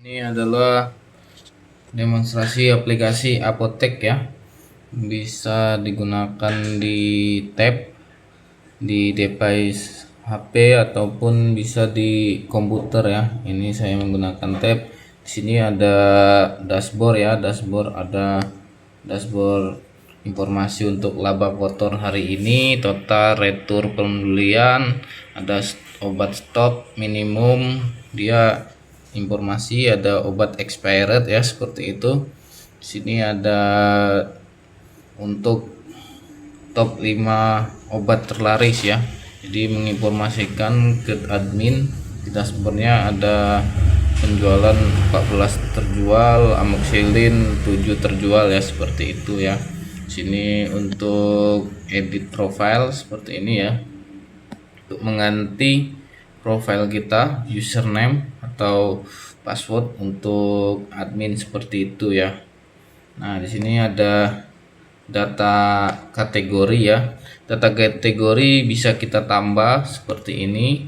Ini adalah demonstrasi aplikasi Apotek ya. Bisa digunakan di tab, di device HP ataupun bisa di komputer ya. Ini saya menggunakan tab. Di sini ada dashboard ya, ada dashboard informasi untuk laba kotor hari ini, total retur pembelian, ada obat stop minimum, dia informasi, ada obat expired ya seperti itu. Di sini ada untuk top 5 obat terlaris ya. Jadi menginformasikan ke admin di dashboardnya ada penjualan 14 terjual, amoxicillin 7 terjual ya, seperti itu ya. Sini untuk edit profile seperti ini ya. Untuk mengganti profile kita, username atau password untuk admin seperti itu ya. Nah, di sini ada data kategori ya. Data kategori bisa kita tambah seperti ini.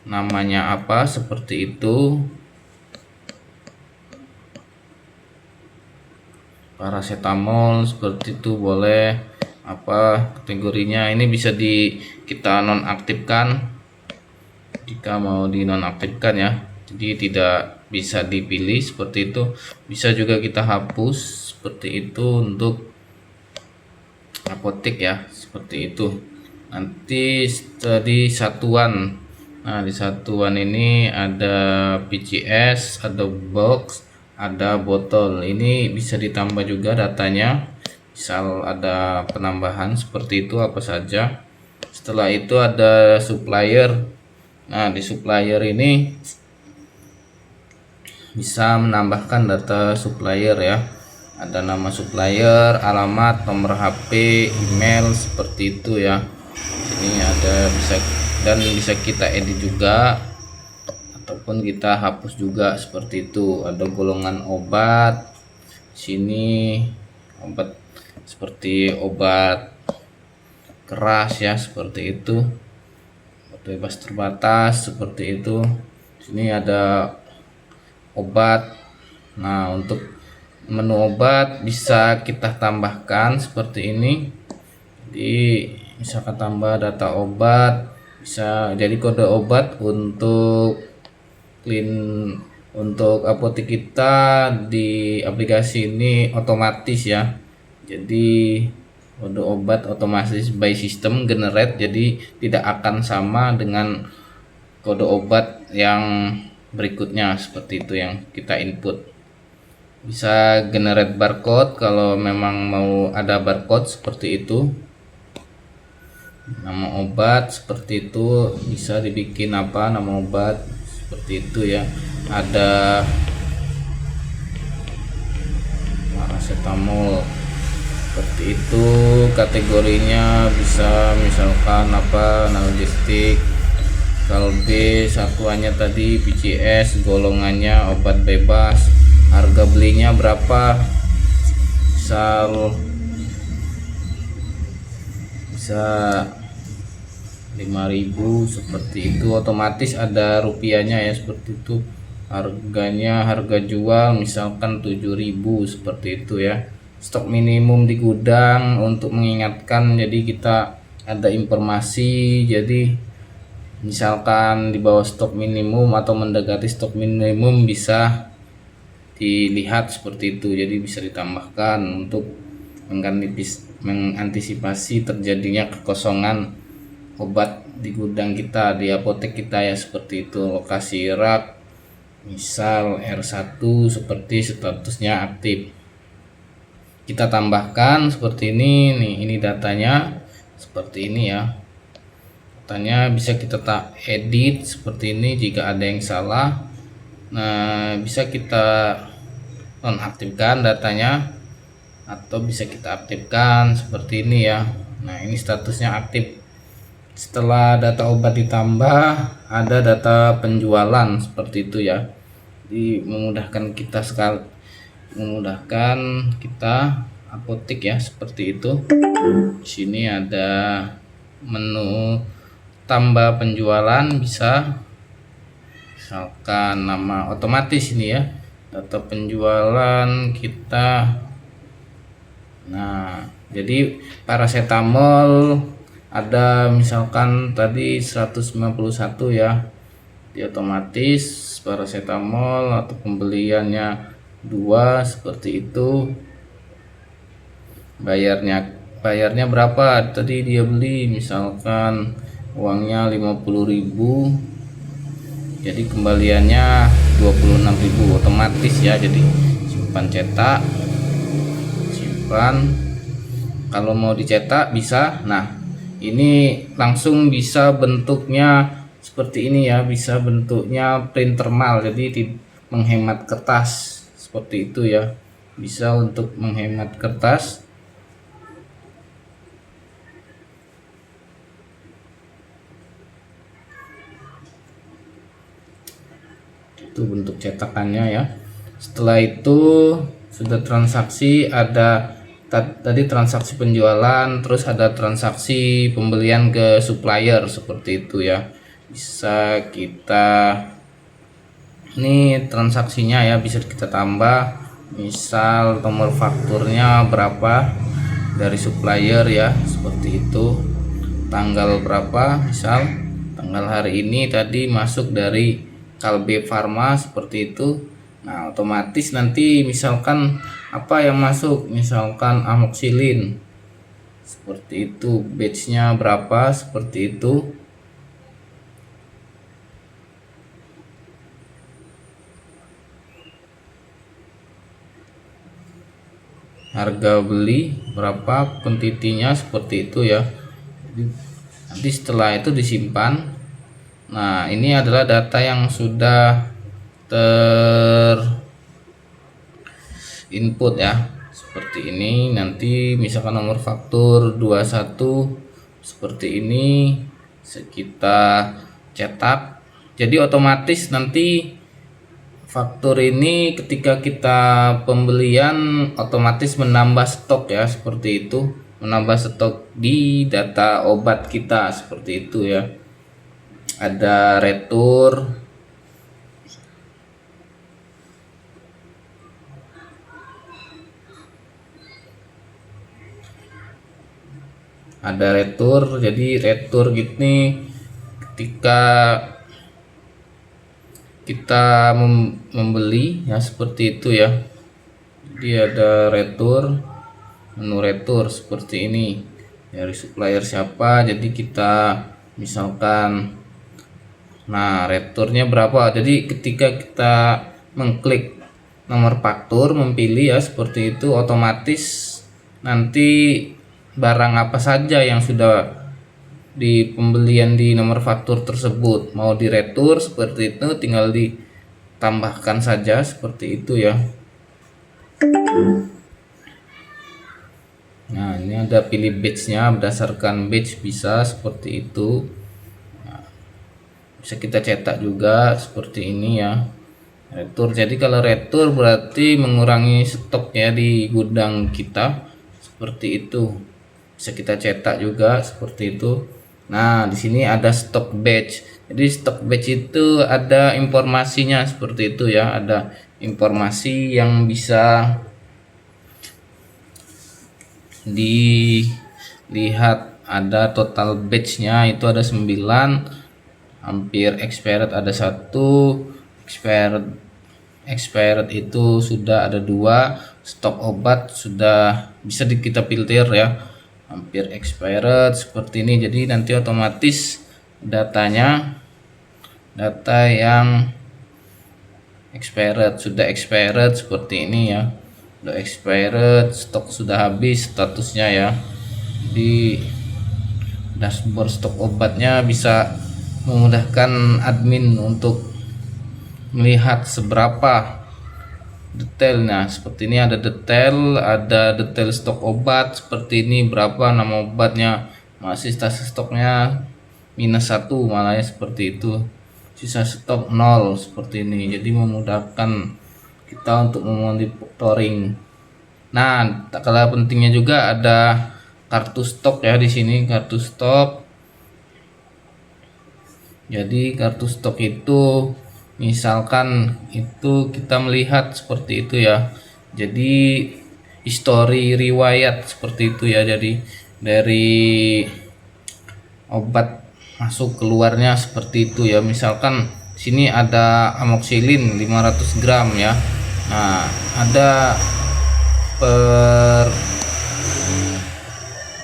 Namanya apa seperti itu. Paracetamol seperti itu boleh, apa kategorinya. Ini bisa kita nonaktifkan jika mau dinonaktifkan ya. Jadi tidak bisa dipilih seperti itu. Bisa juga kita hapus seperti itu untuk apotek ya, seperti itu. Nanti di satuan, nah di satuan ini ada PCS, ada box, ada botol. Ini bisa ditambah juga datanya, misal ada penambahan seperti itu apa saja. Setelah itu ada supplier. Nah, di supplier ini bisa menambahkan data supplier ya. Ada nama supplier, alamat, nomor HP, email seperti itu ya. Ini ada bisa kita edit juga ataupun kita hapus juga seperti itu. Ada golongan obat. Sini obat seperti obat keras ya, seperti itu. Bebas terbatas seperti itu. Sini ada obat. Nah, untuk menu obat bisa kita tambahkan seperti ini. Jadi misalkan tambah data obat, bisa jadi kode obat untuk untuk apotek kita di aplikasi ini otomatis ya. Jadi kode obat otomatis by system generate, jadi tidak akan sama dengan kode obat yang berikutnya seperti itu yang kita input. Bisa generate barcode kalau memang mau ada barcode seperti itu. Nama obat seperti itu bisa dibikin apa, nama obat seperti itu ya. Ada paracetamol seperti itu, kategorinya bisa misalkan apa, analgesik. Kalau B satuannya tadi PCS, golongannya obat bebas, harga belinya berapa, misal bisa 5.000 seperti itu, otomatis ada rupiahnya ya, seperti itu. Harganya, harga jual misalkan 7.000 seperti itu ya. Stok minimum di gudang untuk mengingatkan, jadi kita ada informasi, jadi misalkan di bawah stok minimum atau mendekati stok minimum bisa dilihat seperti itu. Jadi bisa ditambahkan untuk mengantisipasi terjadinya kekosongan obat di gudang kita, di apotek kita ya, seperti itu. Lokasi rak misal R1 seperti statusnya aktif, kita tambahkan seperti ini nih. Ini datanya seperti ini ya. Datanya bisa kita edit seperti ini jika ada yang salah. Nah, bisa kita nonaktifkan datanya atau bisa kita aktifkan seperti ini ya. Nah, ini statusnya aktif. Setelah data obat ditambah, ada data penjualan seperti itu ya. Jadi memudahkan kita apotek ya, seperti itu. Di sini ada menu tambah penjualan, bisa misalkan nama otomatis ini ya. data penjualan kita. Nah, jadi paracetamol ada misalkan tadi 191 ya, di otomatis paracetamol atau pembeliannya 2 seperti itu. Bayarnya berapa tadi dia beli, misalkan uangnya 50.000, jadi kembaliannya 26.000 otomatis ya. Jadi simpan cetak, simpan. Kalau mau dicetak bisa. Nah, ini langsung bisa bentuknya seperti ini ya, bisa bentuknya printer mal, jadi menghemat kertas seperti itu ya, bisa untuk menghemat kertas. Itu bentuk cetakannya ya. Setelah itu sudah transaksi, ada tadi transaksi penjualan, terus ada transaksi pembelian ke supplier seperti itu ya. Bisa kita, ini transaksinya ya, bisa kita tambah, misal nomor fakturnya berapa dari supplier ya, seperti itu. Tanggal berapa, misal tanggal hari ini tadi masuk dari Kalbe Farma seperti itu. Nah, otomatis nanti misalkan apa yang masuk, misalkan amoxilin seperti itu, batchnya berapa seperti itu. Harga beli berapa, kuantitinya seperti itu ya. Jadi, nanti setelah itu disimpan. Nah, ini adalah data yang sudah input ya, seperti ini. Nanti misalkan nomor faktur 21 seperti ini, kita cetak. Jadi otomatis nanti faktur ini ketika kita pembelian otomatis menambah stok ya, seperti itu, menambah stok di data obat kita seperti itu ya. Ada retur, jadi retur gini ketika kita membeli ya, seperti itu ya. Jadi ada retur, menu retur seperti ini dari supplier siapa, jadi kita misalkan, nah returnya berapa. Jadi ketika kita mengklik nomor faktur, memilih ya seperti itu, otomatis nanti barang apa saja yang sudah di pembelian di nomor faktur tersebut mau diretur seperti itu, tinggal ditambahkan saja seperti itu ya. Nah, ini ada pilih batchnya, berdasarkan batch bisa seperti itu. Nah, bisa kita cetak juga seperti ini ya, retur. Jadi kalau retur berarti mengurangi stok ya di gudang kita seperti itu. Bisa kita cetak juga seperti itu. Nah, di sini ada stok batch. Jadi stok batch itu ada informasinya seperti itu ya, ada informasi yang bisa dilihat. Ada total batchnya itu ada 9, hampir expired ada 1, expired itu sudah ada 2, stok obat sudah bisa kita filter ya, hampir expired seperti ini. Jadi nanti otomatis datanya, data yang expired, sudah expired seperti ini ya, udah expired, stok sudah habis statusnya ya. Di dashboard stok obatnya bisa memudahkan admin untuk melihat seberapa detailnya. Seperti ini ada detail stok obat seperti ini, berapa nama obatnya, masih status stoknya -1 malah ya, seperti itu, sisa stok 0 seperti ini. Jadi memudahkan kita untuk memonitoring. Nah, tak kalah pentingnya juga ada kartu stok ya, di sini kartu stok. Jadi kartu stok itu misalkan itu kita melihat seperti itu ya. Jadi histori riwayat seperti itu ya. Jadi dari obat masuk keluarnya seperti itu ya. Misalkan sini ada amoxicillin 500 gram ya. Nah,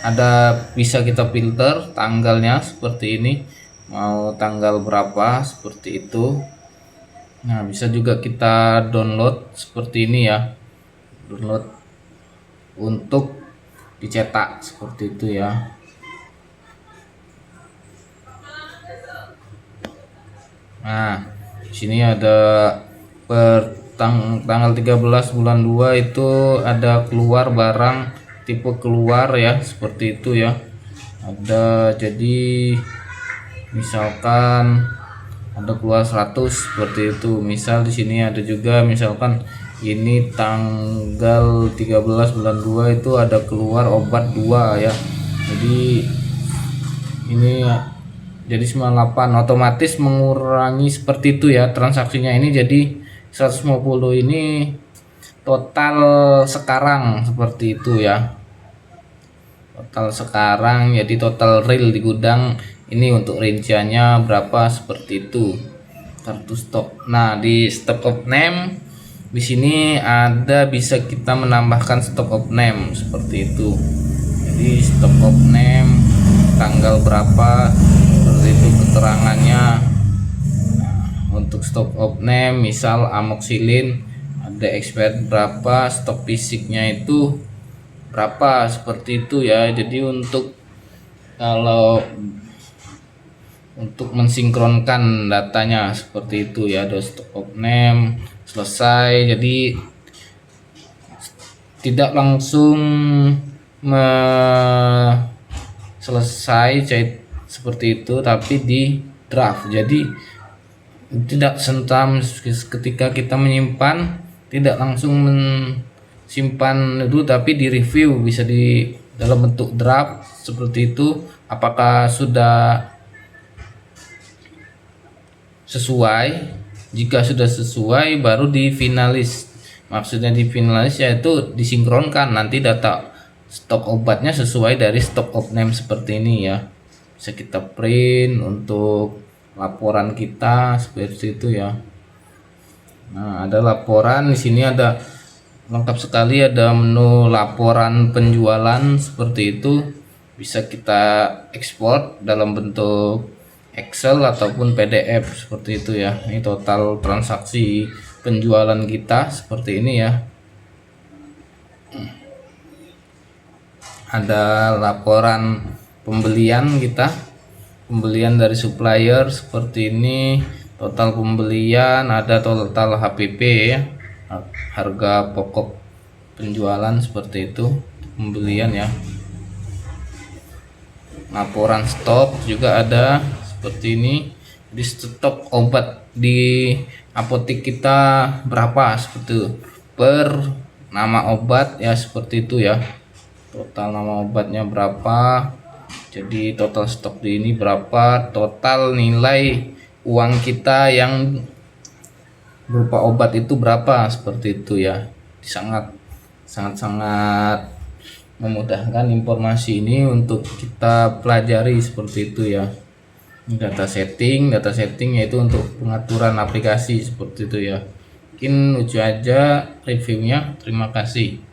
ada bisa kita filter tanggalnya seperti ini, mau tanggal berapa seperti itu. Nah, bisa juga kita download seperti ini ya, download untuk dicetak seperti itu ya. Nah, di sini ada tanggal 13 bulan 2 itu ada keluar barang tipe keluar ya, seperti itu ya. Ada, jadi misalkan ada keluar 100 seperti itu. Misal di sini ada juga misalkan ini tanggal 13 bulan 2 itu ada keluar obat 2 ya. Jadi ini jadi 98 otomatis mengurangi seperti itu ya transaksinya. Ini jadi 150 ini total sekarang seperti itu ya. Total sekarang, jadi total real di gudang ini untuk rinciannya berapa seperti itu. Kartu stok. Nah, di stock of name di sini ada bisa kita menambahkan stock of name seperti itu. Jadi stock of name tanggal berapa seperti itu keterangannya. Nah, untuk stock of name misal amoxicillin ada expired berapa, stok fisiknya itu berapa seperti itu ya. Jadi kalau untuk mensinkronkan datanya seperti itu ya. Ada stock of name selesai, jadi tidak langsung selesai cait seperti itu, tapi di draft. Jadi tidak sentam ketika kita menyimpan, tidak langsung simpan itu, tapi di review bisa di dalam bentuk draft seperti itu. Apakah sudah sesuai? Jika sudah sesuai baru di finalis. Maksudnya di finalis yaitu disinkronkan nanti data stok obatnya sesuai dari stock of name seperti ini ya. Bisa kita print untuk laporan kita seperti itu ya. Nah, ada laporan di sini, ada lengkap sekali, ada menu laporan penjualan seperti itu. Bisa kita ekspor dalam bentuk Excel ataupun PDF seperti itu ya. Ini total transaksi penjualan kita seperti ini ya. Ada laporan pembelian kita, pembelian dari supplier seperti ini. Total pembelian, ada total HPP ya, harga pokok penjualan seperti itu, pembelian ya. Laporan stok juga ada seperti ini. Di stok obat di apotek kita berapa seperti itu, per nama obat ya, seperti itu ya. Total nama obatnya berapa, jadi total stok di ini berapa, total nilai uang kita yang berupa obat itu berapa seperti itu ya. Sangat memudahkan informasi ini untuk kita pelajari seperti itu ya. Data setting yaitu untuk pengaturan aplikasi seperti itu ya. Mungkin lucu aja reviewnya. Terima kasih.